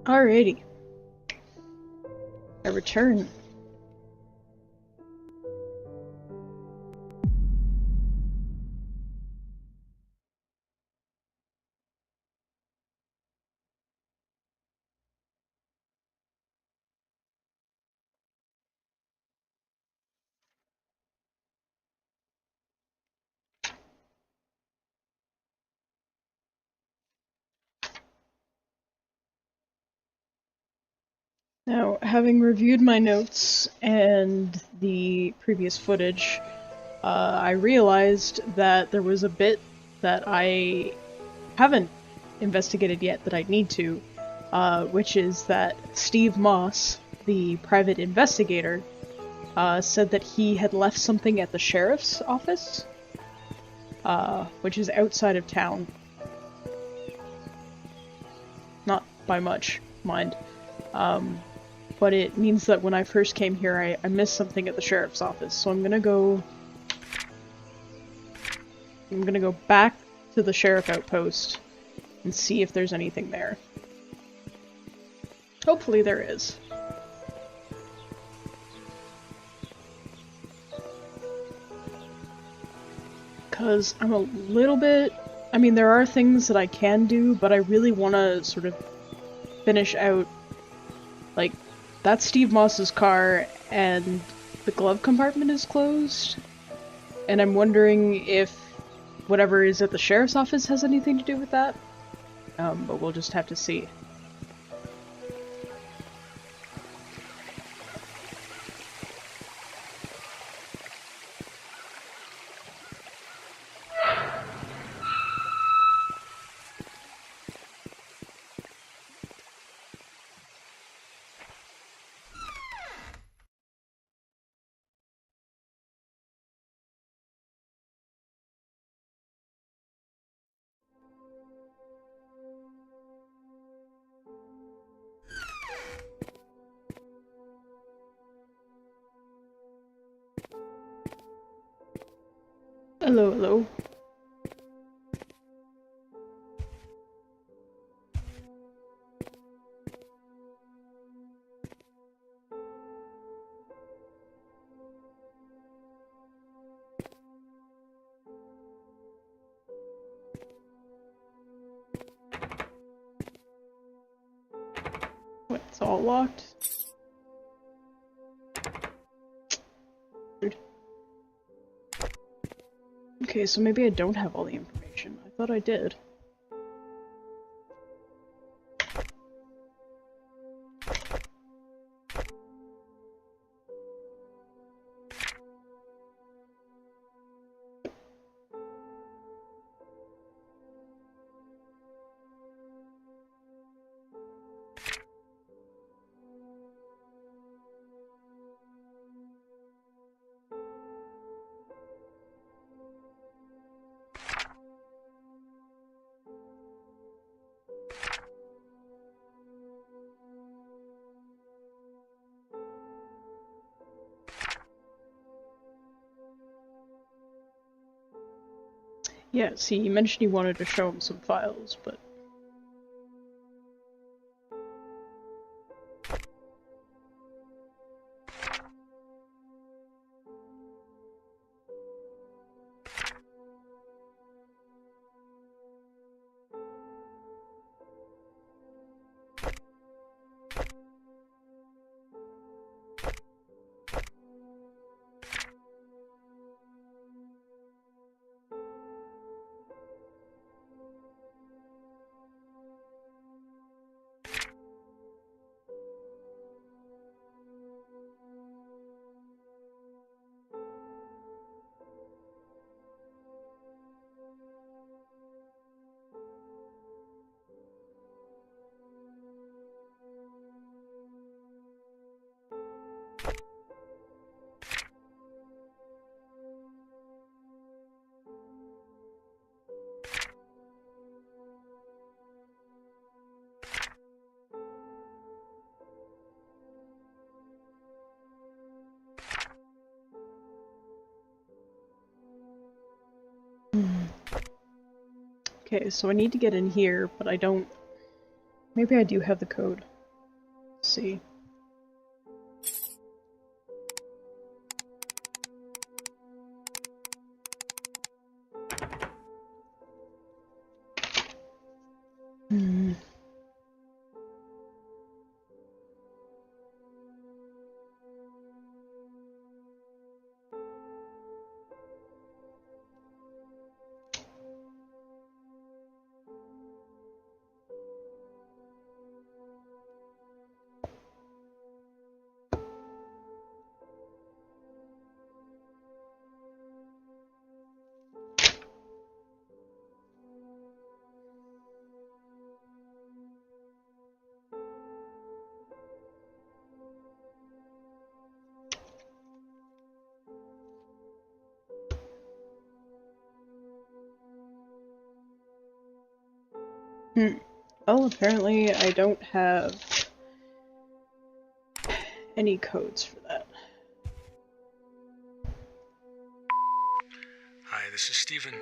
Alrighty. I return. Now, having reviewed my notes and the previous footage, I realized that there was a bit that I haven't investigated yet that I need to, which is that Steve Moss, the private investigator, said that he had left something at the sheriff's office, which is outside of town. Not by much, mind. But it means that when I first came here, I missed something at the sheriff's office, so I'm gonna go back to the sheriff outpost and see if there's anything there. Hopefully there is. Because I'm a little bit... I mean, there are things that I can do, but I really want to sort of finish out, like, that's Steve Moss's car, and the glove compartment is closed. And I'm wondering if whatever is at the sheriff's office has anything to do with that. But we'll just have to see. Hello, hello. What, it's all locked? Weird. Okay, so maybe I don't have all the information. I thought I did. Yeah, see, you mentioned you wanted to show him some files, but... Okay, so I need to get in here, but I don't... Maybe I do have the code. Let's see. Well, apparently I don't have any codes for that. Hi, this is Steven.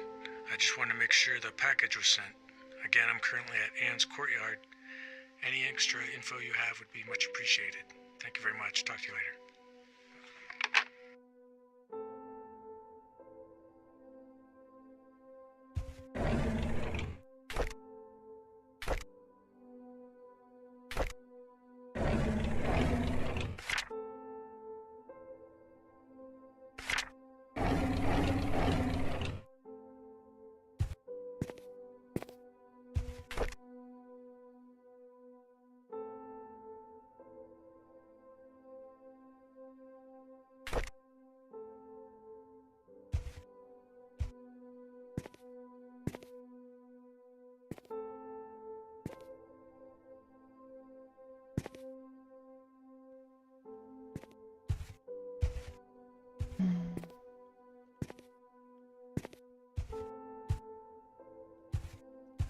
I just wanted to make sure the package was sent. Again, I'm currently at Anne's courtyard. Any extra info you have would be much appreciated. Thank you very much. Talk to you later.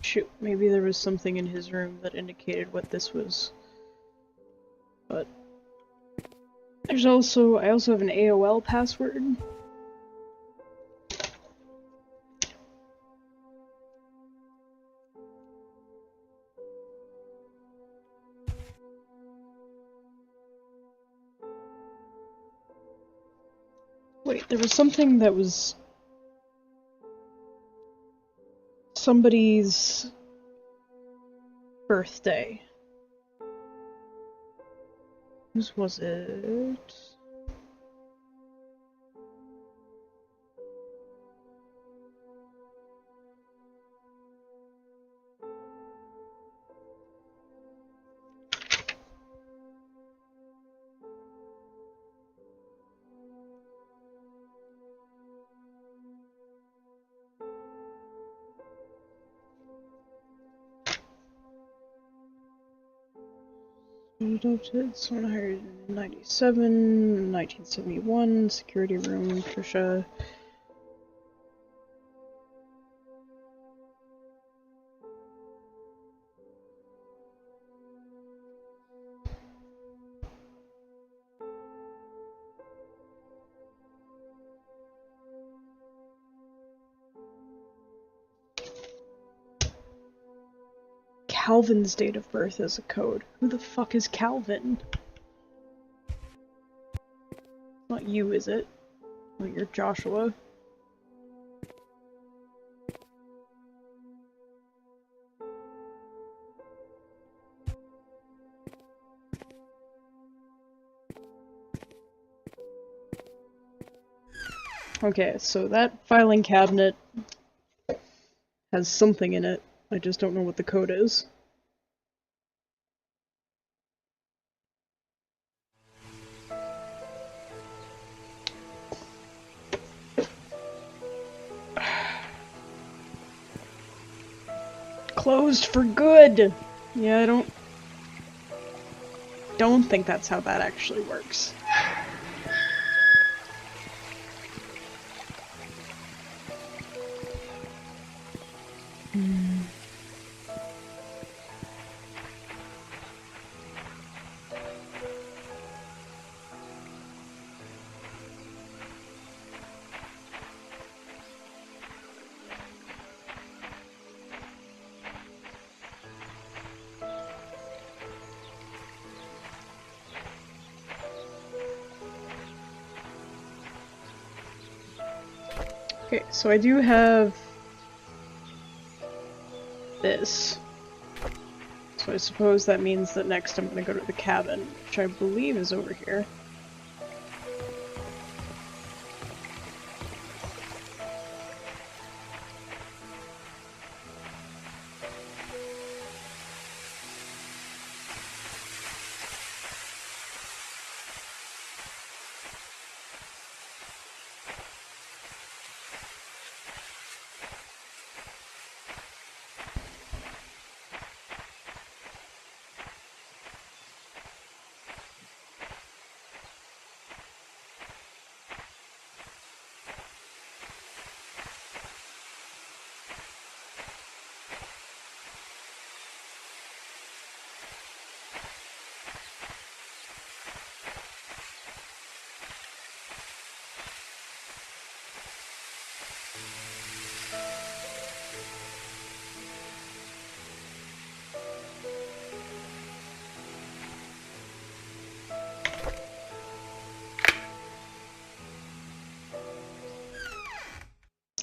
Shoot, maybe there was something in his room that indicated what this was. But I also have an AOL password. Wait, there was something that was somebody's birthday. Whose was it? Adopted, someone hired in 97, 1971, security room, Trisha. Calvin's date of birth as a code. Who the fuck is Calvin? Not you, is it? Oh, you're Joshua. Okay, so that filing cabinet has something in it. I just don't know what the code is. Closed for good! Yeah, I don't think that's how that actually works. Okay, so I do have this. So I suppose that means that next I'm gonna go to the cabin, which I believe is over here.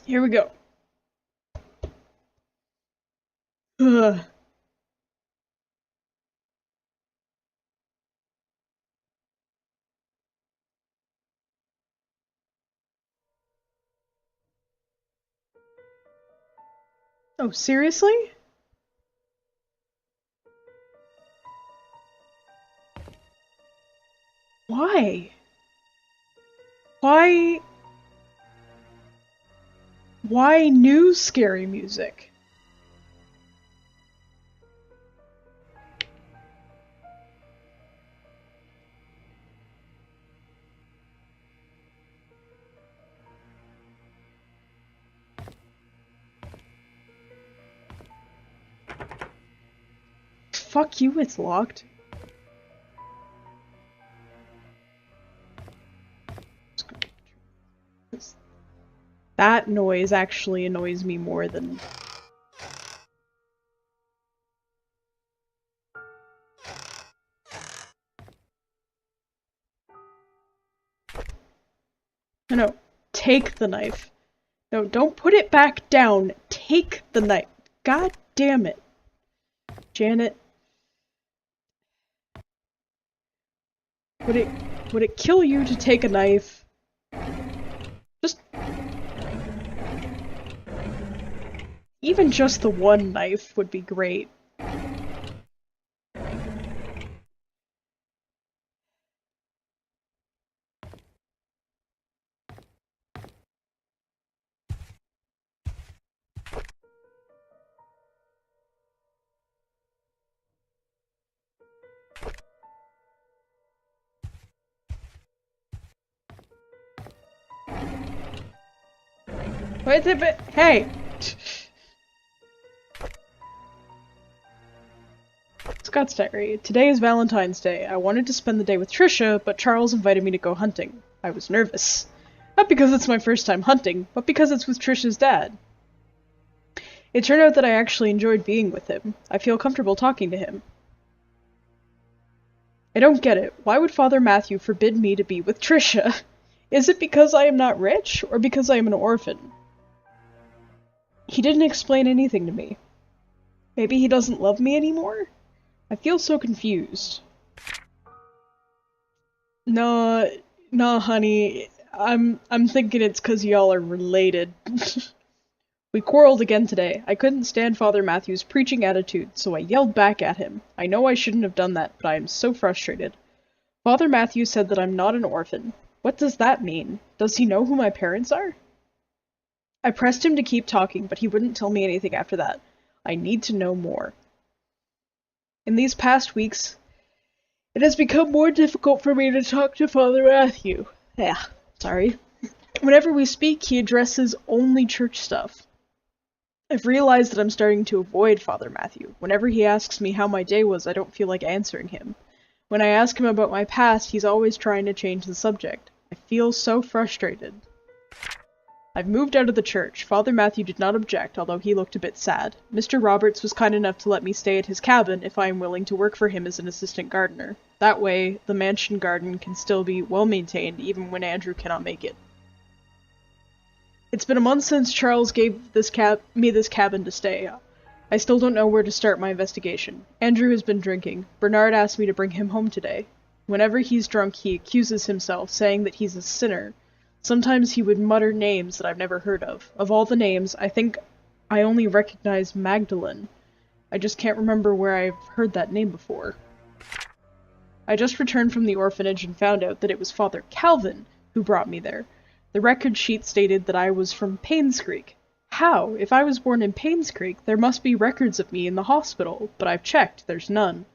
Here we go. Ugh. Oh, seriously? Why? Why? Why new scary music? Fuck you, it's locked. That noise actually annoys me more than... No, take the knife. No, don't put it back down. Take the knife. God damn it. Janet. Would it kill you to take a knife? Just... Even just the one knife would be great. Wait a bit. Hey! Scott's diary. Today is Valentine's Day. I wanted to spend the day with Trisha, but Charles invited me to go hunting. I was nervous. Not because it's my first time hunting, but because it's with Trisha's dad. It turned out that I actually enjoyed being with him. I feel comfortable talking to him. I don't get it. Why would Father Matthew forbid me to be with Trisha? Is it because I am not rich, or because I am an orphan? He didn't explain anything to me. Maybe he doesn't love me anymore? I feel so confused. No, honey. I'm thinking it's 'cause y'all are related. We quarreled again today. I couldn't stand Father Matthew's preaching attitude, so I yelled back at him. I know I shouldn't have done that, but I am so frustrated. Father Matthew said that I'm not an orphan. What does that mean? Does he know who my parents are? I pressed him to keep talking, but he wouldn't tell me anything after that. I need to know more. In these past weeks, it has become more difficult for me to talk to Father Matthew. Sorry. Whenever we speak, he addresses only church stuff. I've realized that I'm starting to avoid Father Matthew. Whenever he asks me how my day was, I don't feel like answering him. When I ask him about my past, he's always trying to change the subject. I feel so frustrated. I've moved out of the church. Father Matthew did not object, although he looked a bit sad. Mr. Roberts was kind enough to let me stay at his cabin if I am willing to work for him as an assistant gardener. That way, the mansion garden can still be well maintained even when Andrew cannot make it. It's been a month since Charles gave me this cabin to stay. I still don't know where to start my investigation. Andrew has been drinking. Bernard asked me to bring him home today. Whenever he's drunk, he accuses himself, saying that he's a sinner. Sometimes he would mutter names that I've never heard of. Of all the names, I think I only recognize Magdalene. I just can't remember where I've heard that name before. I just returned from the orphanage and found out that it was Father Calvin who brought me there. The record sheet stated that I was from Painscreek. How? If I was born in Painscreek, there must be records of me in the hospital, but I've checked, there's none.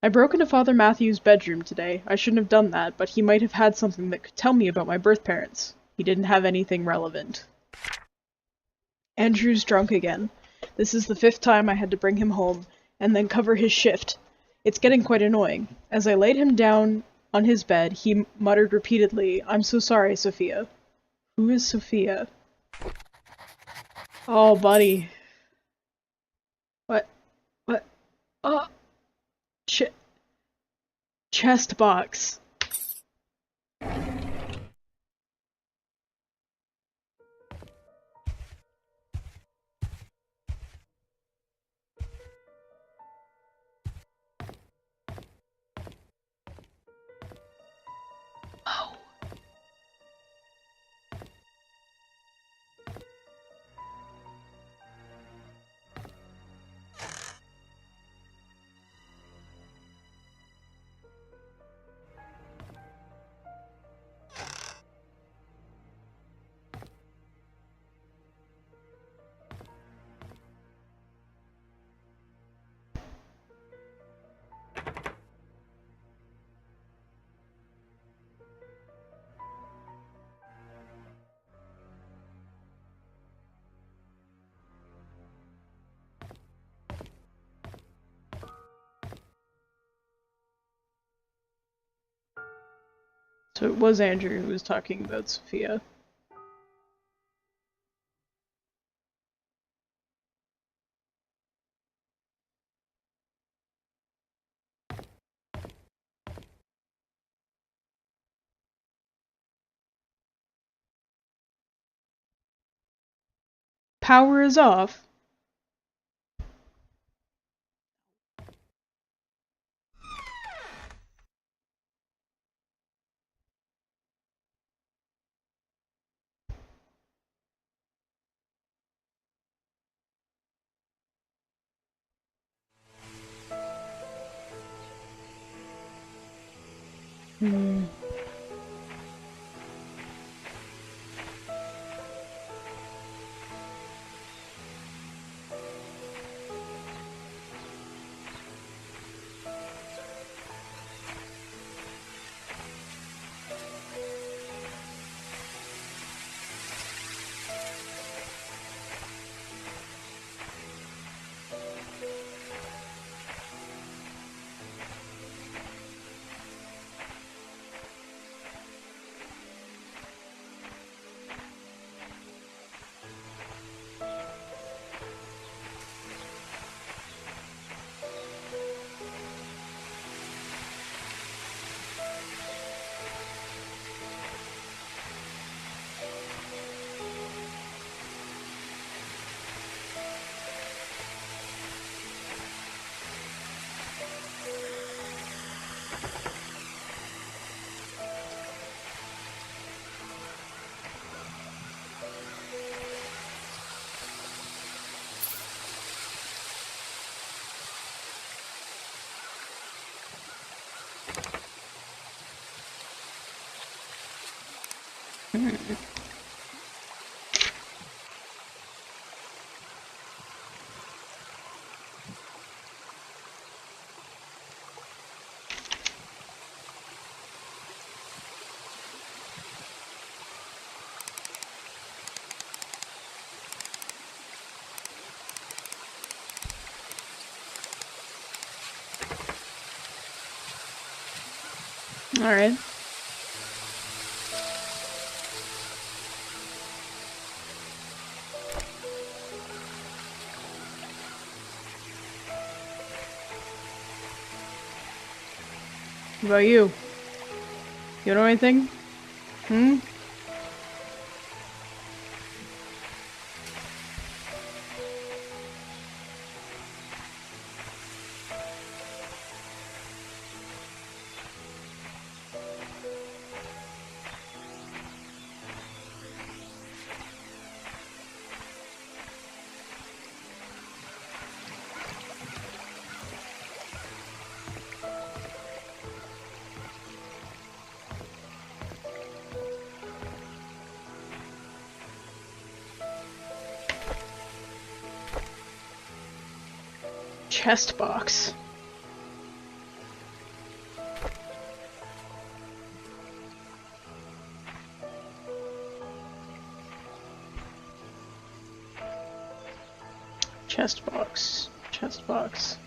I broke into Father Matthew's bedroom today. I shouldn't have done that, but he might have had something that could tell me about my birth parents. He didn't have anything relevant. Andrew's drunk again. This is the 5th time I had to bring him home, and then cover his shift. It's getting quite annoying. As I laid him down on his bed, he muttered repeatedly, "I'm so sorry, Sophia." Who is Sophia? Oh, buddy. What? Oh! Chest box. Oh. So it was Andrew who was talking about Sophia. Power is off. Alright. What about you? You know anything? Hmm? chest box. Chest box. Chest box.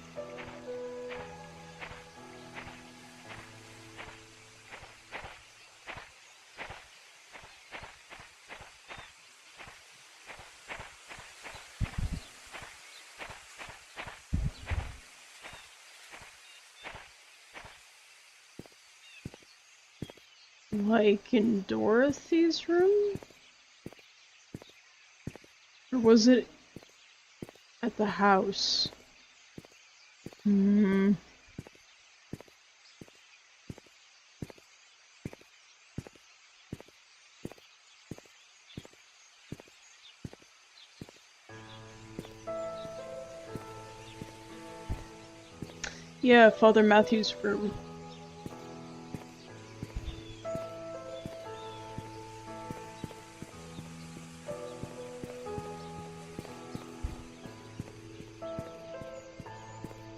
Like in Dorothy's room? Or was it at the house? Hmm. Yeah, Father Matthew's room.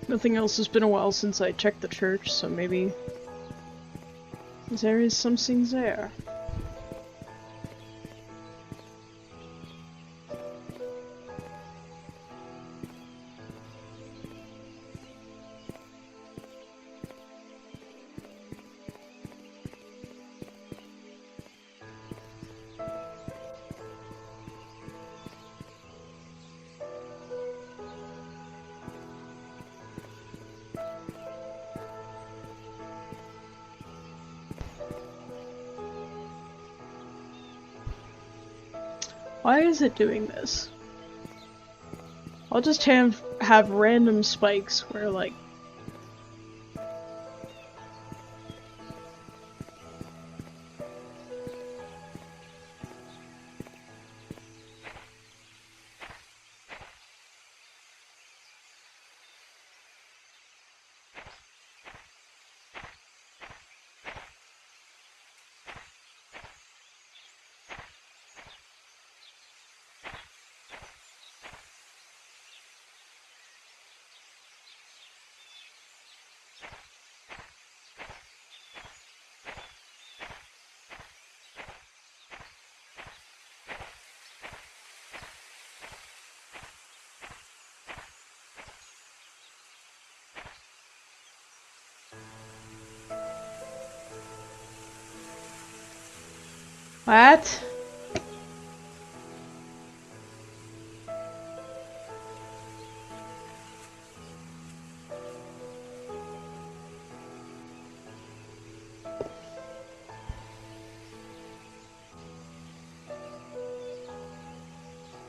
Nothing else. Has been a while since I checked the church, so maybe there is something there. Why is it doing this? I'll just have random spikes where, like... What?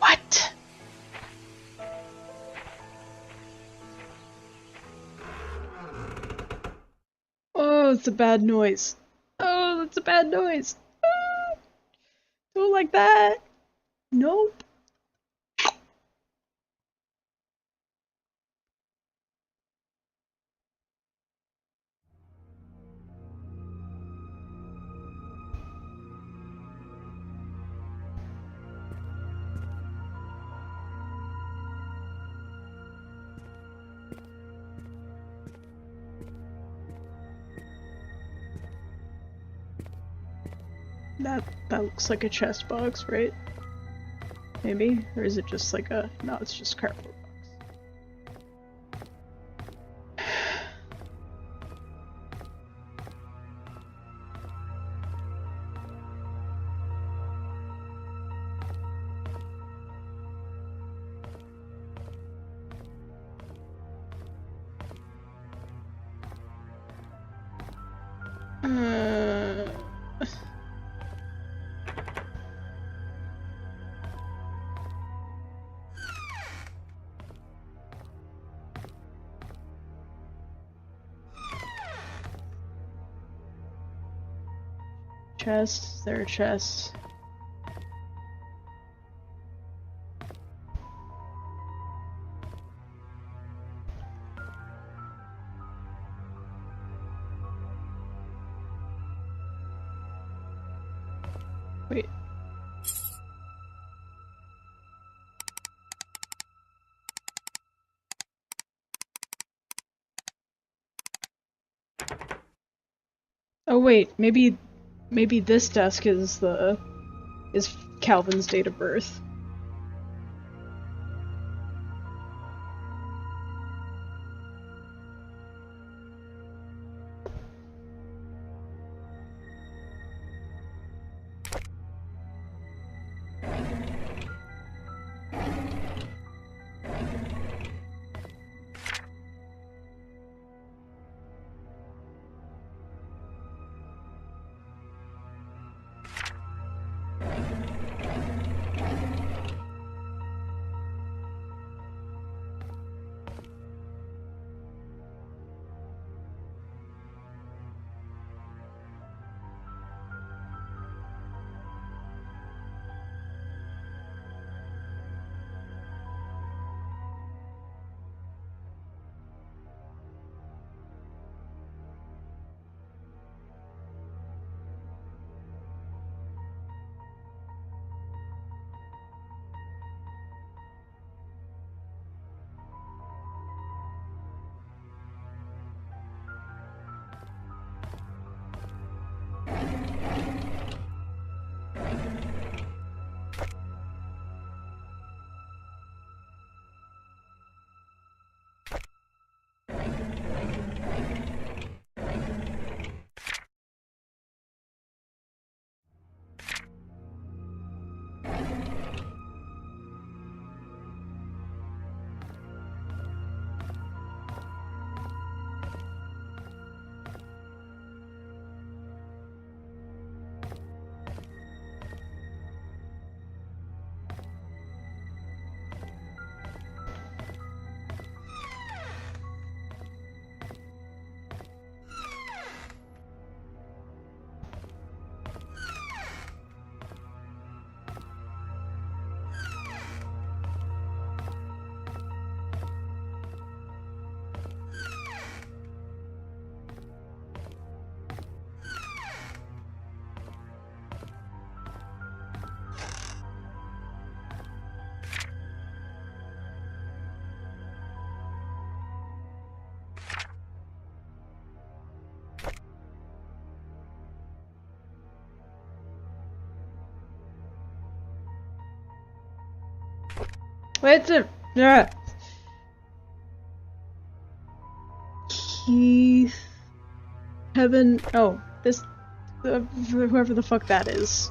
What? Oh, it's a bad noise. Oh, that's a bad noise. Ah, don't like that. Nope. That looks like a chest box, right? Maybe? Or is it just like a... No, it's just cardboard box. Chest, there are chests. Wait. Oh wait, maybe this desk is Calvin's date of birth. Wait a Keith, Kevin. Oh, this whoever the fuck that is.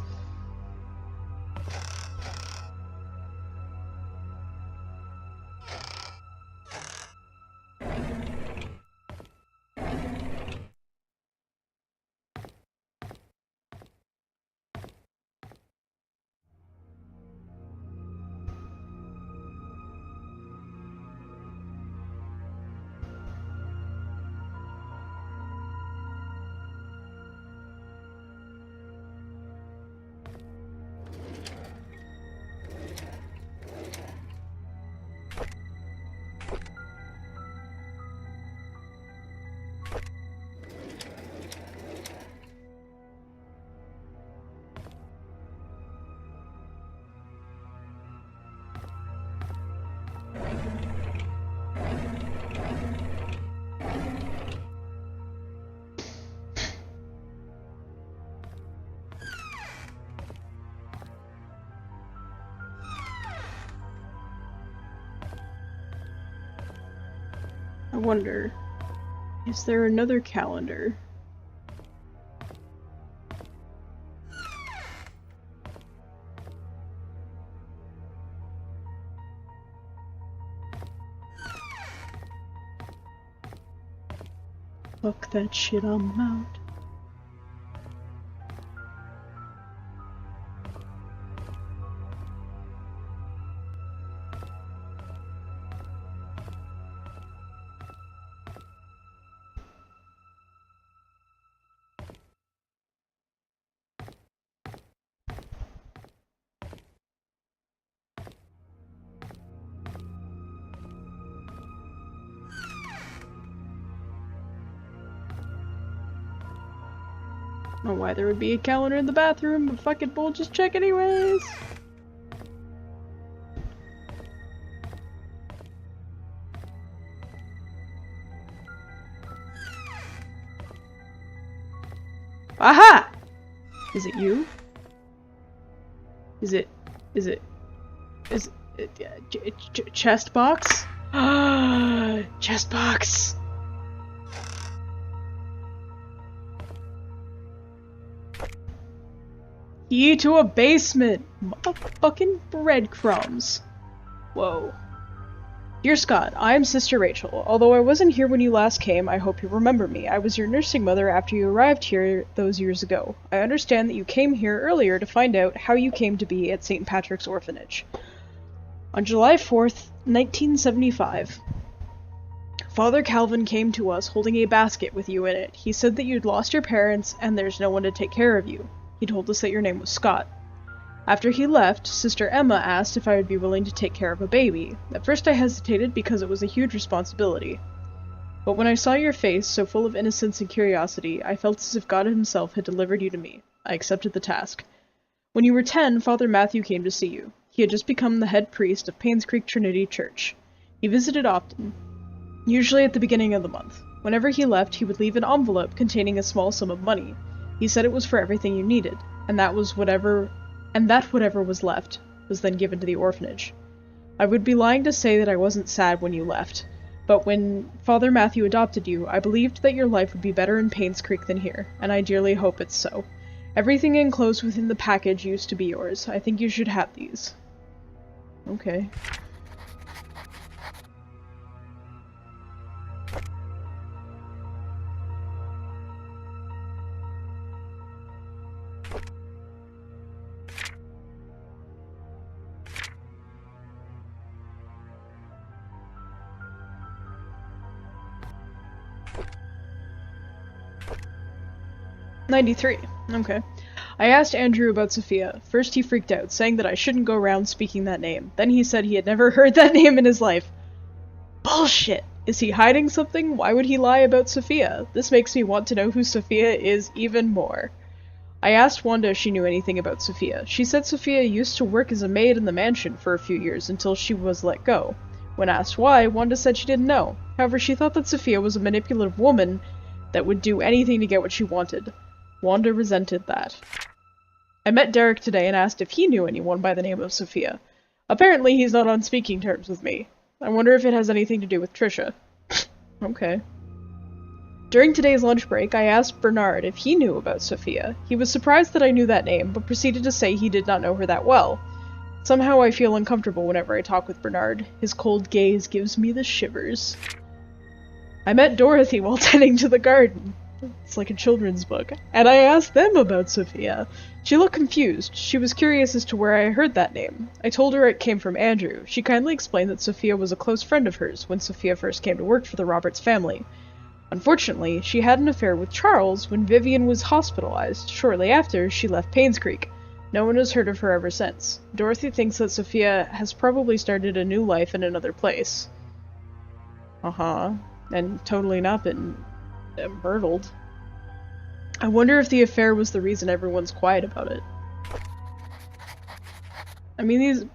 I wonder, is there another calendar? Fuck that shit, I'm out. I don't know why there would be a calendar in the bathroom, but fuck it, we'll just check anyways. Aha! Is it you? Is it chest box? Chest box! Key to a basement! Motherfucking breadcrumbs. Whoa. Dear Scott, I am Sister Rachel. Although I wasn't here when you last came, I hope you remember me. I was your nursing mother after you arrived here those years ago. I understand that you came here earlier to find out how you came to be at St. Patrick's Orphanage. On July 4th, 1975, Father Calvin came to us holding a basket with you in it. He said that you'd lost your parents and there's no one to take care of you. He told us that your name was Scott. After he left, Sister Emma asked if I would be willing to take care of a baby. At first I hesitated because it was a huge responsibility. But when I saw your face, so full of innocence and curiosity, I felt as if God himself had delivered you to me. I accepted the task. When you were 10, Father Matthew came to see you. He had just become the head priest of Painscreek Trinity Church. He visited often, usually at the beginning of the month. Whenever he left, he would leave an envelope containing a small sum of money. He said it was for everything you needed, and that whatever was left was then given to the orphanage. I would be lying to say that I wasn't sad when you left, but when Father Matthew adopted you, I believed that your life would be better in Painscreek than here, and I dearly hope it's so. Everything enclosed within the package used to be yours. I think you should have these. Okay. "93. Okay. I asked Andrew about Sophia. First he freaked out, saying that I shouldn't go around speaking that name. Then he said he had never heard that name in his life. Bullshit! Is he hiding something? Why would he lie about Sophia? This makes me want to know who Sophia is even more. I asked Wanda if she knew anything about Sophia. She said Sophia used to work as a maid in the mansion for a few years until she was let go. When asked why, Wanda said she didn't know. However, she thought that Sophia was a manipulative woman that would do anything to get what she wanted. Wanda resented that. I met Derek today and asked if he knew anyone by the name of Sophia. Apparently he's not on speaking terms with me. I wonder if it has anything to do with Trisha. Okay. During today's lunch break, I asked Bernard if he knew about Sophia. He was surprised that I knew that name, but proceeded to say he did not know her that well. Somehow I feel uncomfortable whenever I talk with Bernard. His cold gaze gives me the shivers. I met Dorothy while tending to the garden. It's like a children's book. And I asked them about Sophia. She looked confused. She was curious as to where I heard that name. I told her it came from Andrew. She kindly explained that Sophia was a close friend of hers when Sophia first came to work for the Roberts family. Unfortunately, she had an affair with Charles when Vivian was hospitalized. Shortly after, she left Painscreek. No one has heard of her ever since. Dorothy thinks that Sophia has probably started a new life in another place. And totally not been murdered. I wonder if the affair was the reason everyone's quiet about it. I mean,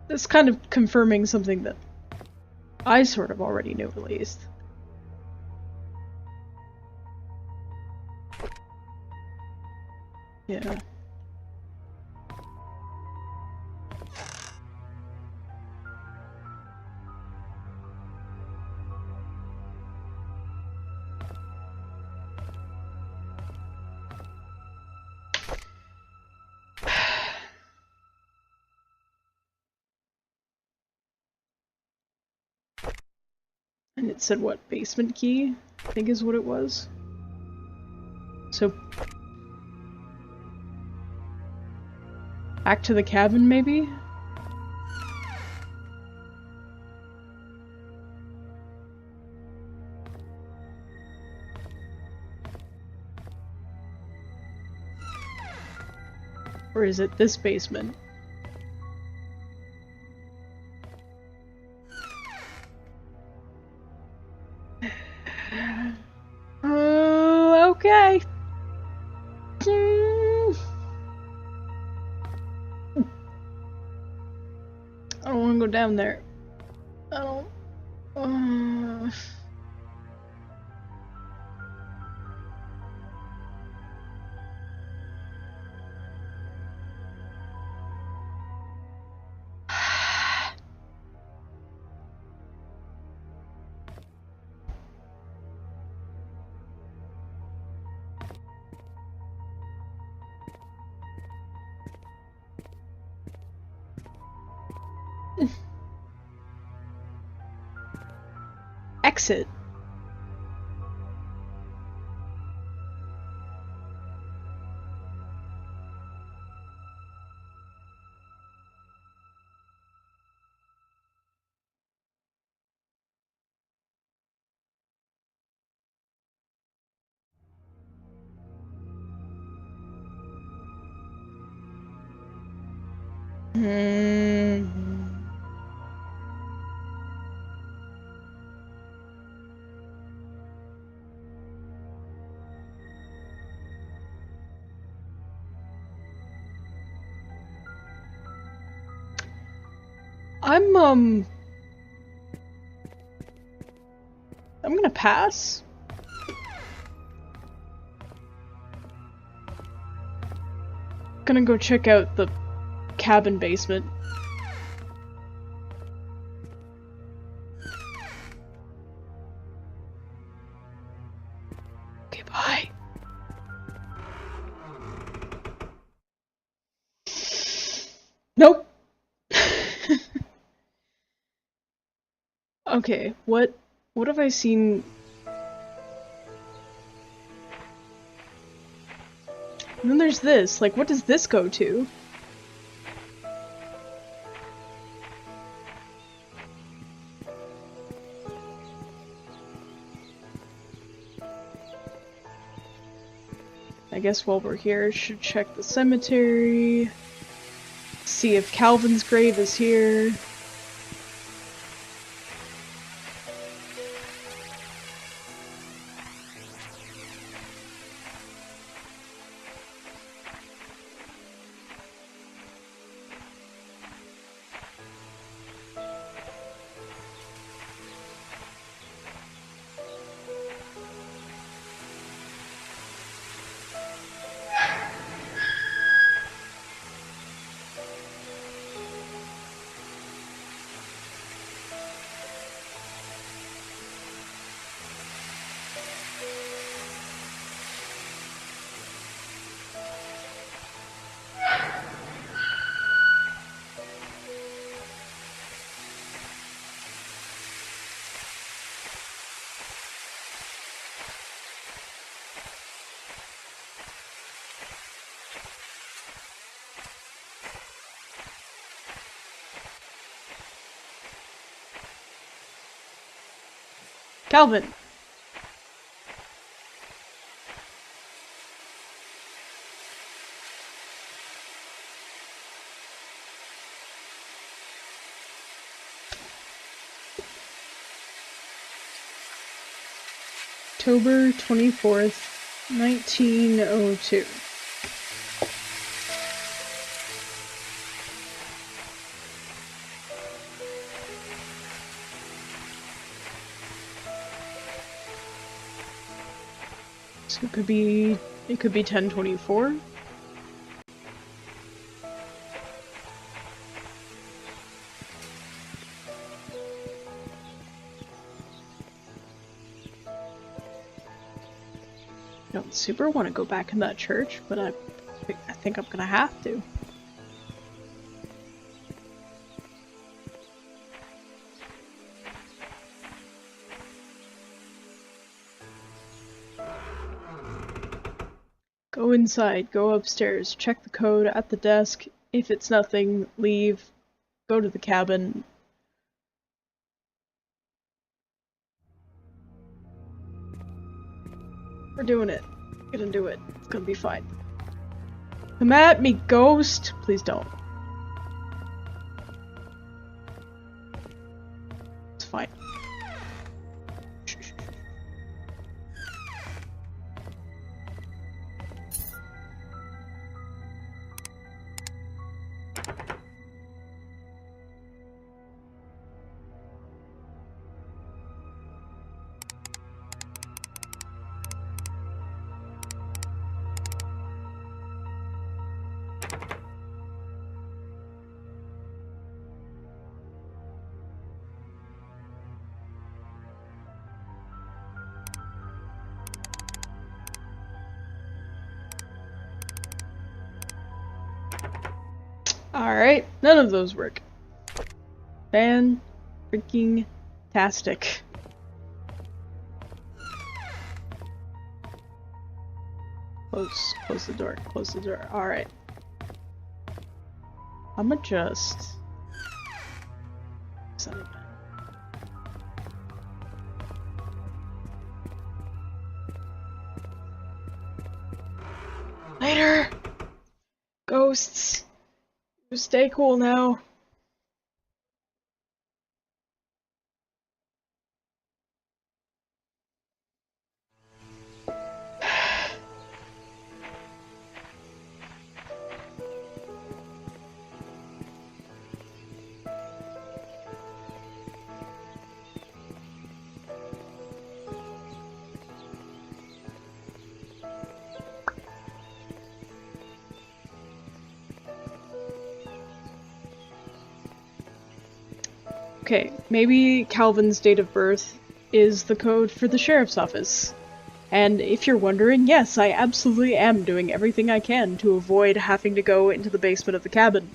this kind of confirming something that I sort of already knew, at least. Yeah. And it said what? Basement key? I think is what it was. So... back to the cabin, maybe? Or is it this basement? Okay. I don't want to go down there. I don't... exit. I'm gonna pass. Gonna go check out the cabin basement. Okay, bye. Nope. Okay, what have I seen? And then there's this. Like, what does this go to? I guess while we're here, should check the cemetery. See if Calvin's grave is here. Calvin! October 24th, 1902. So it could be 1024. I don't super want to go back in that church, but I think I'm gonna have to. Go inside, go upstairs, check the code at the desk. If it's nothing, leave. Go to the cabin. We're doing it. We're gonna do it. It's gonna be fine. Come at me, ghost! Please don't. It's fine. Alright, none of those work. Fan-freaking-tastic. Close the door. Close the door. Alright. I'ma just... set it back. Later! Ghosts! You stay cool now. Okay, maybe Calvin's date of birth is the code for the sheriff's office. And if you're wondering, yes, I absolutely am doing everything I can to avoid having to go into the basement of the cabin.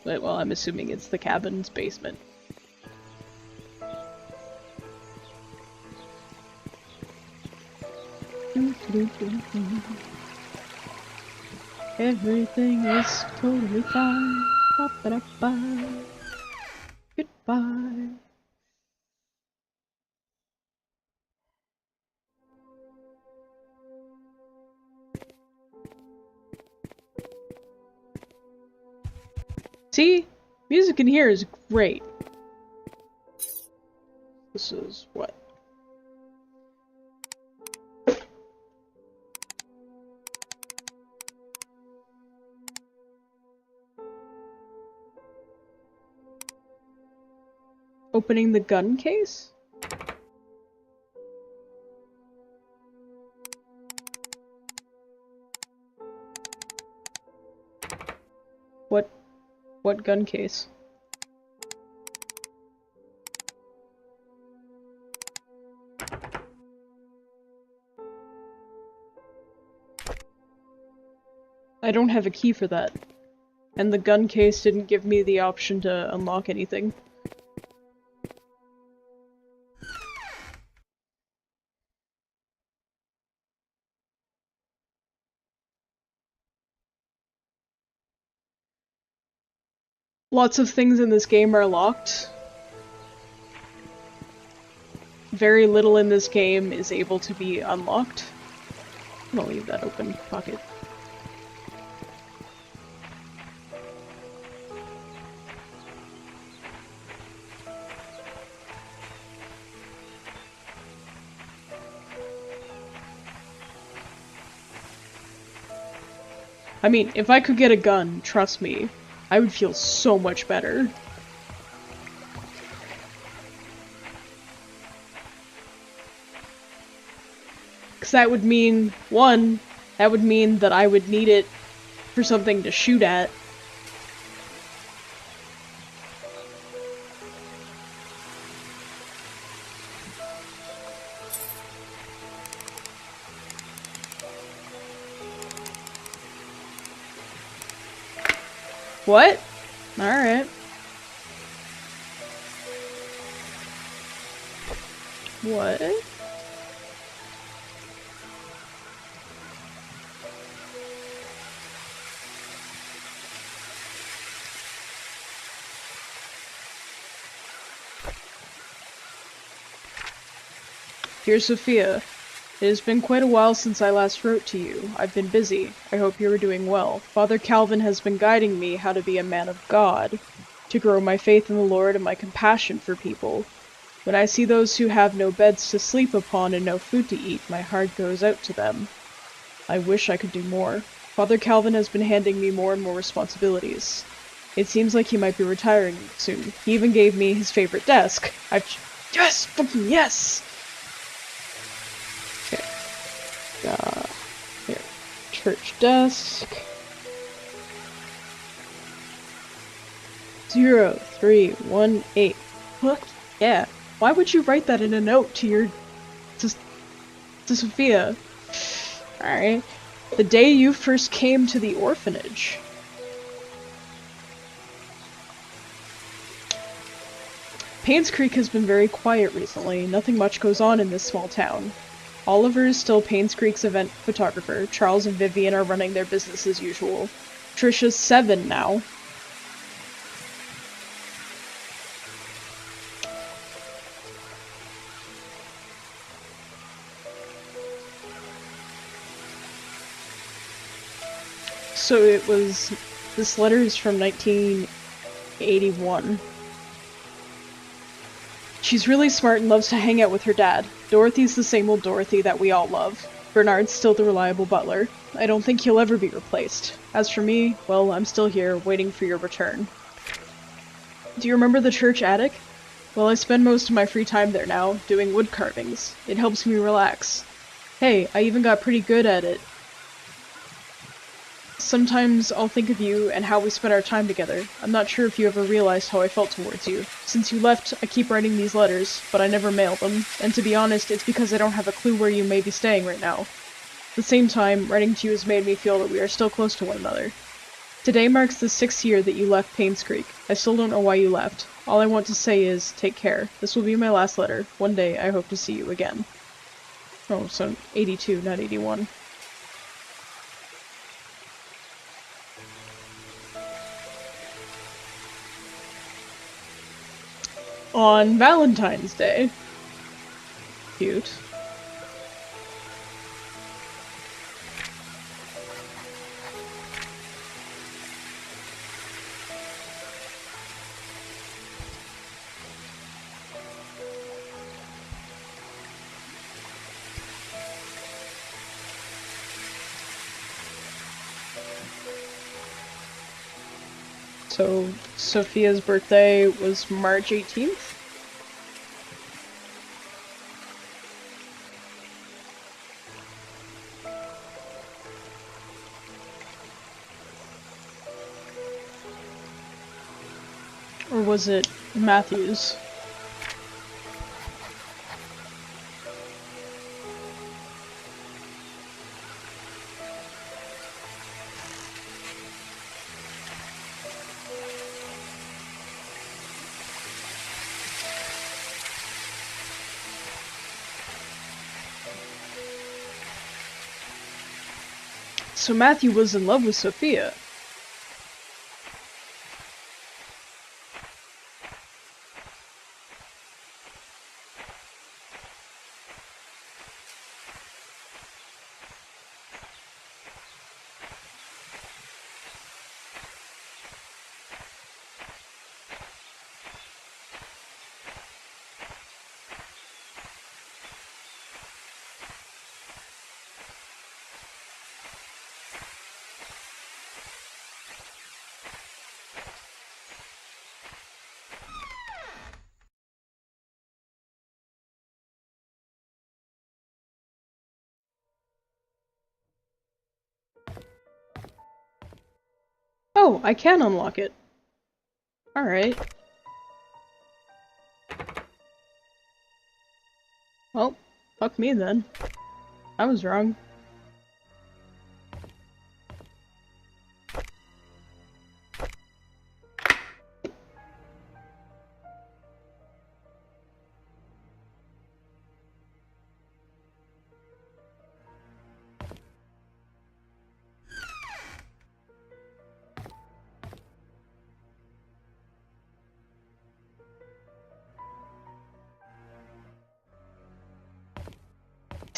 But, well, I'm assuming it's the cabin's basement. Everything is totally fine. Ba-ba-da-ba. Goodbye. See? Music in here is great. This is what? Opening the gun case? What gun case? I don't have a key for that. And the gun case didn't give me the option to unlock anything. Lots of things in this game are locked. Very little in this game is able to be unlocked. I'm gonna leave that open. Fuck it. I mean, if I could get a gun, trust me, I would feel so much better. Because that would mean, one, that would mean that I would need it for something to shoot at. What? Alright. What? Dear Sophia, it has been quite a while since I last wrote to you. I've been busy. I hope you are doing well. Father Calvin has been guiding me how to be a man of God, to grow my faith in the Lord and my compassion for people. When I see those who have no beds to sleep upon and no food to eat, my heart goes out to them. I wish I could do more. Father Calvin has been handing me more and more responsibilities. It seems like he might be retiring soon. He even gave me his favorite desk. Yes! Fucking yes! Okay. Here. Church desk. 0318. Fuck yeah. Why would you write that in a note to Sophia? Alright. The day you first came to the orphanage. Painscreek has been very quiet recently. Nothing much goes on in this small town. Oliver is still Painscreek's event photographer. Charles and Vivian are running their business as usual. Trisha's 7 now. So this letter is from 1981. She's really smart and loves to hang out with her dad. Dorothy's the same old Dorothy that we all love. Bernard's still the reliable butler. I don't think he'll ever be replaced. As for me, well, I'm still here, waiting for your return. Do you remember the church attic? Well, I spend most of my free time there now, doing wood carvings. It helps me relax. Hey, I even got pretty good at it. Sometimes I'll think of you and how we spent our time together. I'm not sure if you ever realized how I felt towards you. Since you left, I keep writing these letters, but I never mail them. And to be honest, it's because I don't have a clue where you may be staying right now. At the same time, writing to you has made me feel that we are still close to one another. Today marks the 6th year that you left Painscreek. I still don't know why you left. All I want to say is, take care. This will be my last letter. One day, I hope to see you again. Oh, so 82, not 81. On Valentine's Day. Cute. So, Sophia's birthday was March 18th? Or was it Matthew's? So Matthew was in love with Sophia. Oh, I can unlock it. Alright. Well, fuck me then. I was wrong.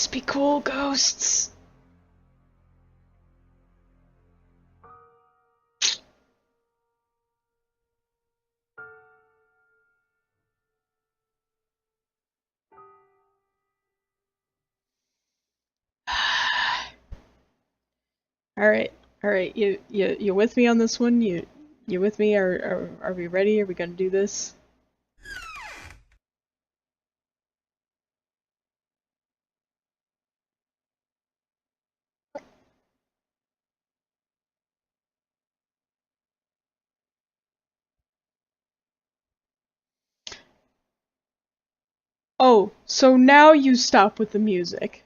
Let's be cool, ghosts! Alright, alright, you with me on this one? You with me? Are we ready? Are we gonna do this? Oh, so now you stop with the music.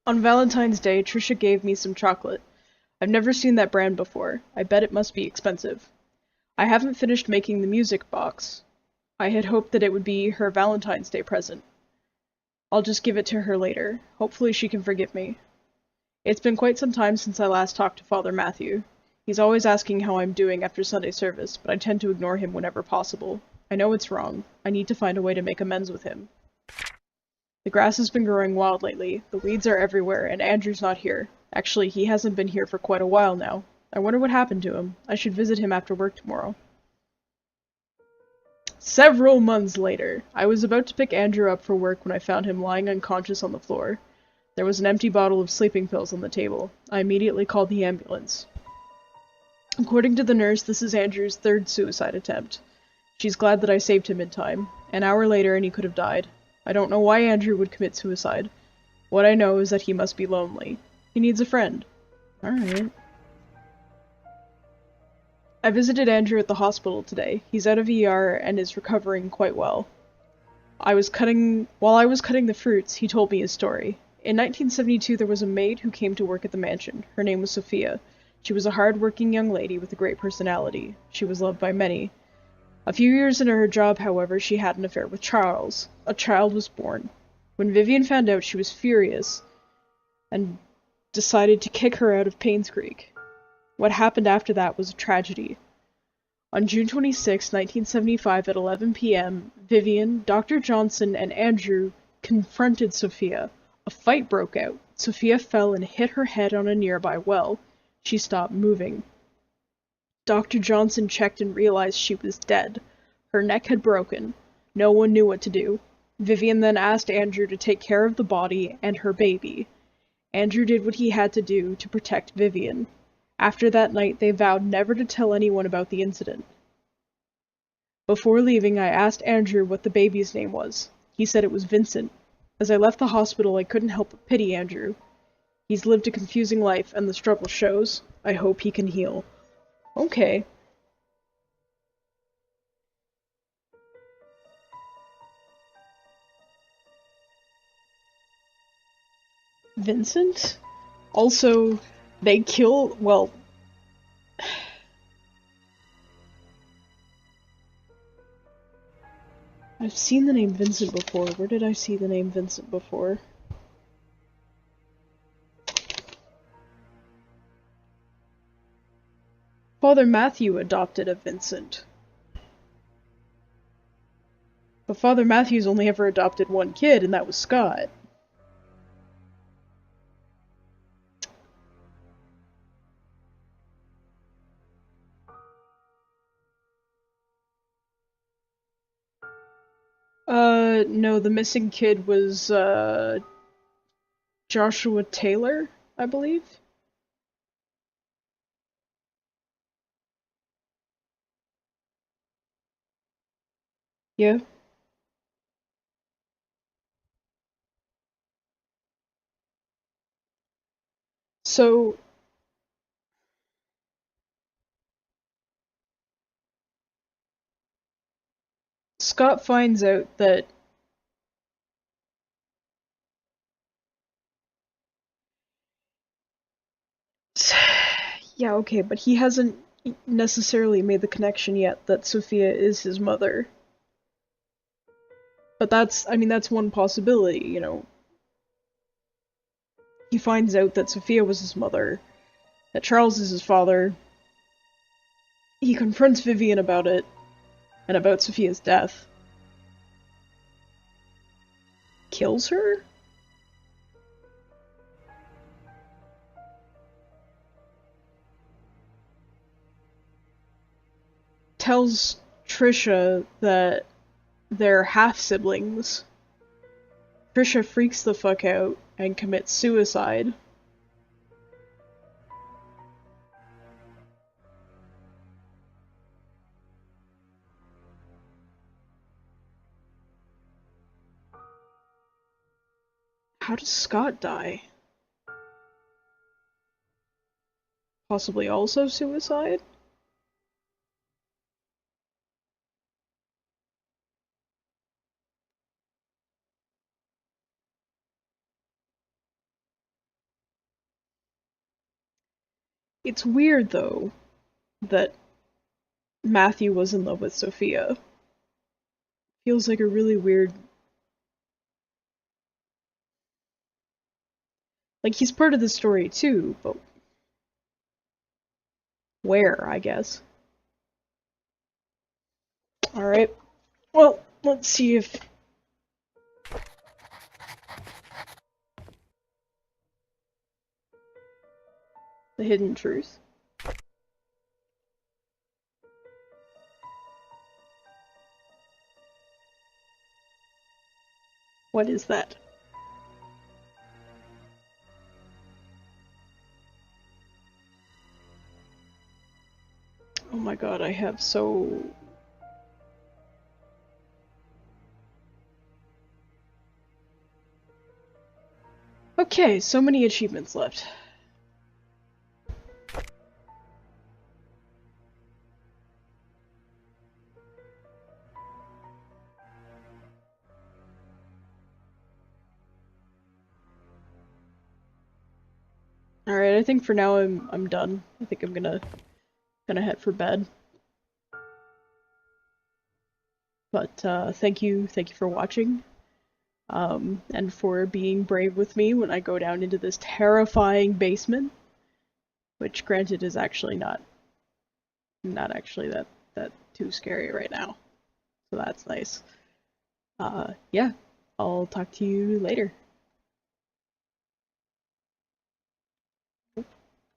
On Valentine's Day, Trisha gave me some chocolate. I've never seen that brand before. I bet it must be expensive. I haven't finished making the music box. I had hoped that it would be her Valentine's Day present. I'll just give it to her later. Hopefully she can forgive me. It's been quite some time since I last talked to Father Matthew. He's always asking how I'm doing after Sunday service, but I tend to ignore him whenever possible. I know it's wrong. I need to find a way to make amends with him. The grass has been growing wild lately. The weeds are everywhere, and Andrew's not here. Actually, he hasn't been here for quite a while now. I wonder what happened to him. I should visit him after work tomorrow. Several months later, I was about to pick Andrew up for work when I found him lying unconscious on the floor. There was an empty bottle of sleeping pills on the table. I immediately called the ambulance. According to the nurse, this is Andrew's third suicide attempt. She's glad that I saved him in time. An hour later and he could have died. I don't know why Andrew would commit suicide. What I know is that he must be lonely. He needs a friend. Alright. I visited Andrew at the hospital today. He's out of ER and is recovering quite well. While I was cutting the fruits, he told me his story. In 1972, there was a maid who came to work at the mansion. Her name was Sophia. She was a hard-working young lady with a great personality. She was loved by many. A few years into her job, however, she had an affair with Charles. A child was born. When Vivian found out, she was furious and decided to kick her out of Painscreek. What happened after that was a tragedy. On June 26, 1975 at 11 p.m., Vivian, Dr. Johnson, and Andrew confronted Sophia. A fight broke out. Sophia fell and hit her head on a nearby well. She stopped moving. Dr. Johnson checked and realized she was dead. Her neck had broken. No one knew what to do. Vivian then asked Andrew to take care of the body and her baby. Andrew did what he had to do to protect Vivian. After that night, they vowed never to tell anyone about the incident. Before leaving, I asked Andrew what the baby's name was. He said it was Vincent. As I left the hospital, I couldn't help but pity Andrew. He's lived a confusing life, and the struggle shows. I hope he can heal. Okay. Vincent? Also, they kill, well... I've seen the name Vincent before. Where did I see the name Vincent before? Father Matthew adopted a Vincent. But Father Matthew's only ever adopted one kid, and that was Scott. No, the missing kid was, Joshua Taylor, I believe? Yeah. So, Scott finds out that yeah, okay, but he hasn't necessarily made the connection yet that Sophia is his mother. But that's one possibility, you know. He finds out that Sophia was his mother, that Charles is his father. He confronts Vivian about it, and about Sophia's death. Kills her? Tells Trisha that they're half-siblings. Trisha freaks the fuck out and commits suicide. How does Scott die? Possibly also suicide? It's weird, though, that Matthew was in love with Sophia. Feels like a really weird... Like, he's part of the story, too, but... where, I guess. Alright. Well, let's see if... The hidden truth. What is that? Oh my god, I have so... Okay, so many achievements left. Alright, I think for now I'm done. I think I'm gonna head for bed. But thank you for watching. And for being brave with me when I go down into this terrifying basement, which granted is actually not actually that too scary right now. So that's nice. Yeah, I'll talk to you later.